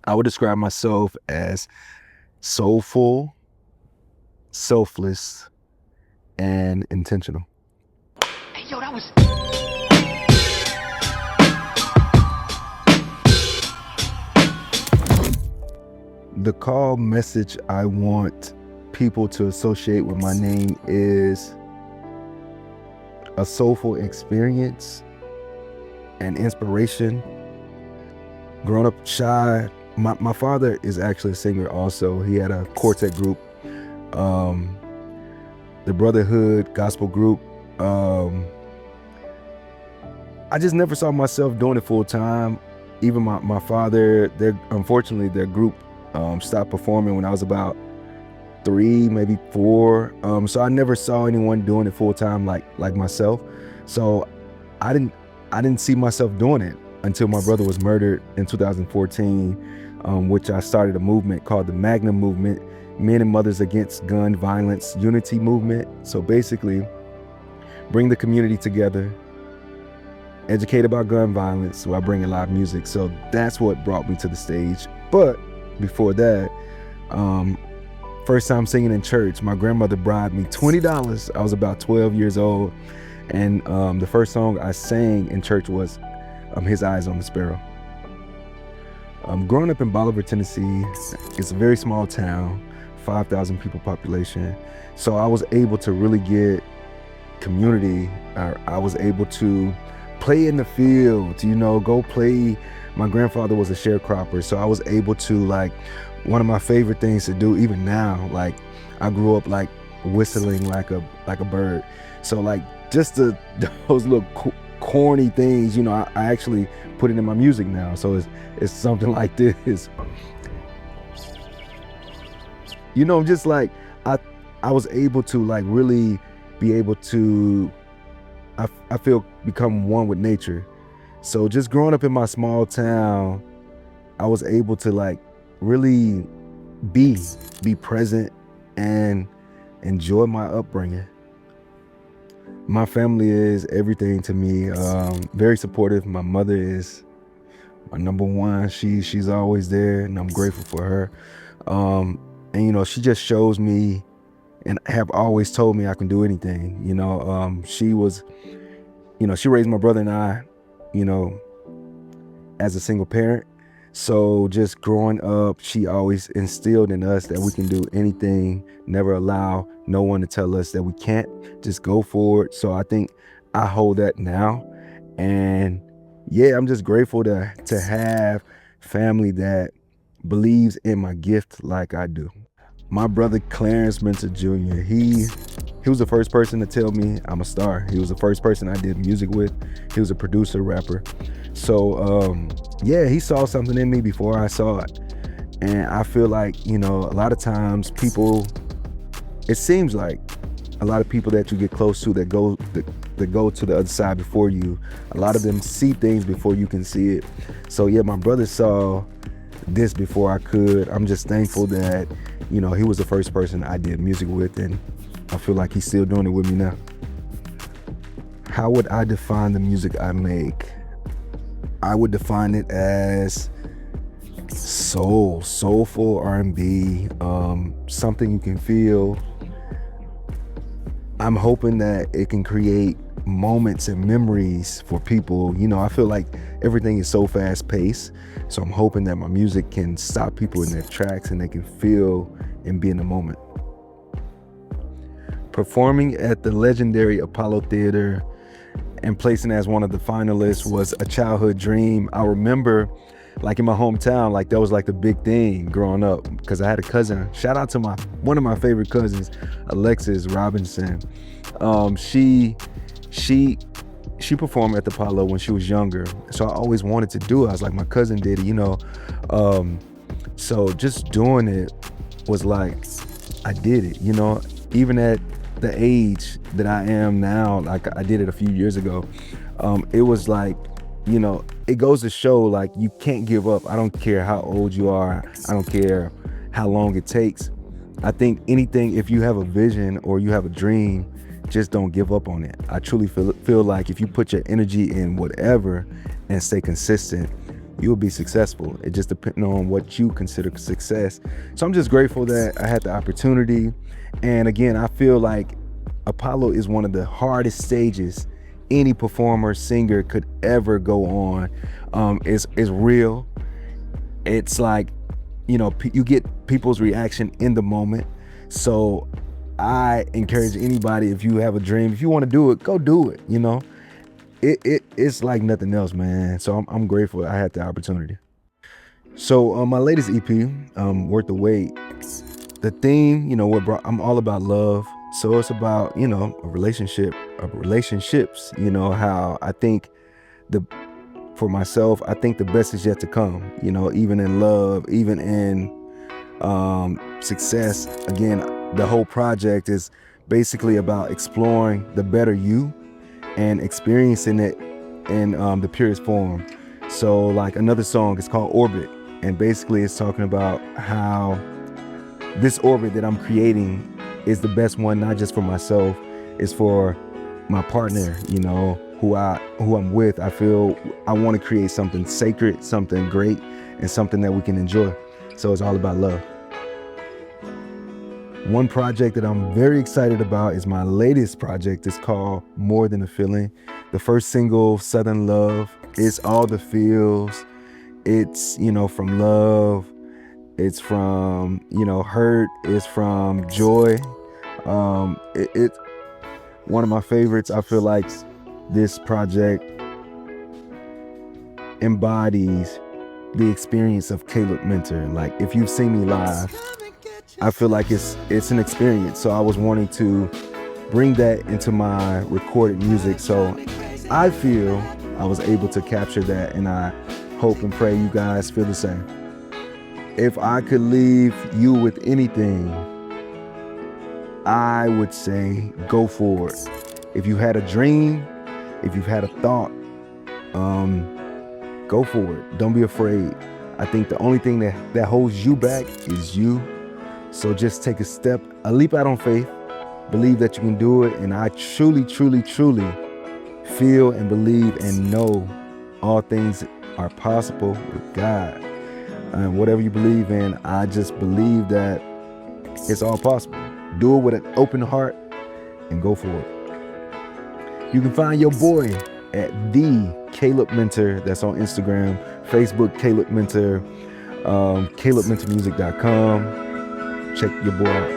I would describe myself as soulful, selfless, and intentional. Hey, yo, that was. The call message I want people to associate with my name is a soulful experience and inspiration. Growing up shy, my father is actually a singer also. He had a quartet group, the Brotherhood gospel group. I just never saw myself doing it full time. Even my father, unfortunately, their group stopped performing when I was about 3, maybe 4. So I never saw anyone doing it full time like myself. So I didn't see myself doing it until my brother was murdered in 2014, which I started a movement called the Magnum Movement, Men and Mothers Against Gun Violence Unity Movement. So basically, bring the community together, educate about gun violence while bringing live music. So that's what brought me to the stage. But before that, first time singing in church, my grandmother bribed me $20. I was about 12 years old. And the first song I sang in church was His Eyes on the Sparrow. Growing up in Bolivar, Tennessee, it's a very small town, 5,000 people population. So I was able to really get community. I was able to play in the field, go play. My grandfather was a sharecropper, so I was able to, one of my favorite things to do, even now, I grew up whistling like a bird. So just those little corny things, I actually put it in my music now. So it's something like this. Just I was able to really be able to, I feel, become one with nature. So just growing up in my small town, I was able to really be present and enjoy my upbringing. My family is everything to me. Very supportive. My mother is my number one. She's always there, and I'm grateful for her. And she just shows me, and have always told me I can do anything. She was, she raised my brother and I, as a single parent. So just growing up, she always instilled in us that we can do anything, never allow no one to tell us that we can't, just go for it. So I think I hold that now. And yeah, I'm just grateful to have family that believes in my gift like I do. My brother Clarence Mentor Jr., he was the first person to tell me I'm a star. He was the first person I did music with. He was a producer, rapper. So yeah, he saw something in me before I saw it. And I feel like, a lot of times it seems like a lot of people that you get close to that go to the other side before you, a lot of them see things before you can see it. So yeah, my brother saw this before I could. I'm just thankful that, he was the first person I did music with, and I feel like he's still doing it with me now. How would I define the music I make? I would define it as soulful R&B, something you can feel. I'm hoping that it can create moments and memories for people. I feel like everything is so fast paced. So I'm hoping that my music can stop people in their tracks and they can feel and be in the moment. Performing at the legendary Apollo Theater and placing as one of the finalists was a childhood dream. I remember in my hometown, that was the big thing growing up, because I had a cousin. Shout out to one of my favorite cousins, Alexis Robinson. She performed at the Apollo when she was younger. So I always wanted to do it. I was like, my cousin did it, So just doing it was I did it, even at the age that I am now, I did it a few years ago. It was it goes to show you can't give up. I don't care how old you are. I don't care how long it takes. I think anything, if you have a vision or you have a dream, just don't give up on it. I truly feel like if you put your energy in whatever and stay consistent, you'll be successful. It just depends on what you consider success. So I'm just grateful that I had the opportunity. And again, I feel like Apollo is one of the hardest stages any performer, singer could ever go on. It's real. It's like, you get people's reaction in the moment. So I encourage anybody, if you have a dream, if you want to do it, go do it. It's like nothing else, man. So I'm grateful I had the opportunity. So my latest EP, Worth the Wait, the theme, I'm all about love. So it's about, relationships, how I think for myself, I think the best is yet to come, even in love, even in success. Again, the whole project is basically about exploring the better you and experiencing it in the purest form. So like another song is called Orbit, and basically it's talking about how this orbit that I'm creating is the best one, not just for myself, it's for my partner, who I'm with. I feel I want to create something sacred, something great, and something that we can enjoy. So it's all about love. One project that I'm very excited about is my latest project. It's called More Than a Feeling. The first single, Southern Love, it's all the feels. It's, from love, it's from, hurt, it's from joy. It's one of my favorites. I feel like this project embodies the experience of Caleb Mentor. Like, if you've seen me live, I feel like it's an experience. So I was wanting to bring that into my recorded music. So I feel I was able to capture that, and I hope and pray you guys feel the same. If I could leave you with anything, I would say go for it. If you had a dream, if you've had a thought, go for it. Don't be afraid. I think the only thing that holds you back is you. So just take a leap out on faith, believe that you can do it. And I truly, truly, truly feel and believe and know all things are possible with God. And whatever you believe in, I just believe that it's all possible. Do it with an open heart and go for it. You can find your boy at the Caleb Mentor. That's on Instagram, Facebook, Caleb Mentor, CalebMentormusic.com. Check your boy out.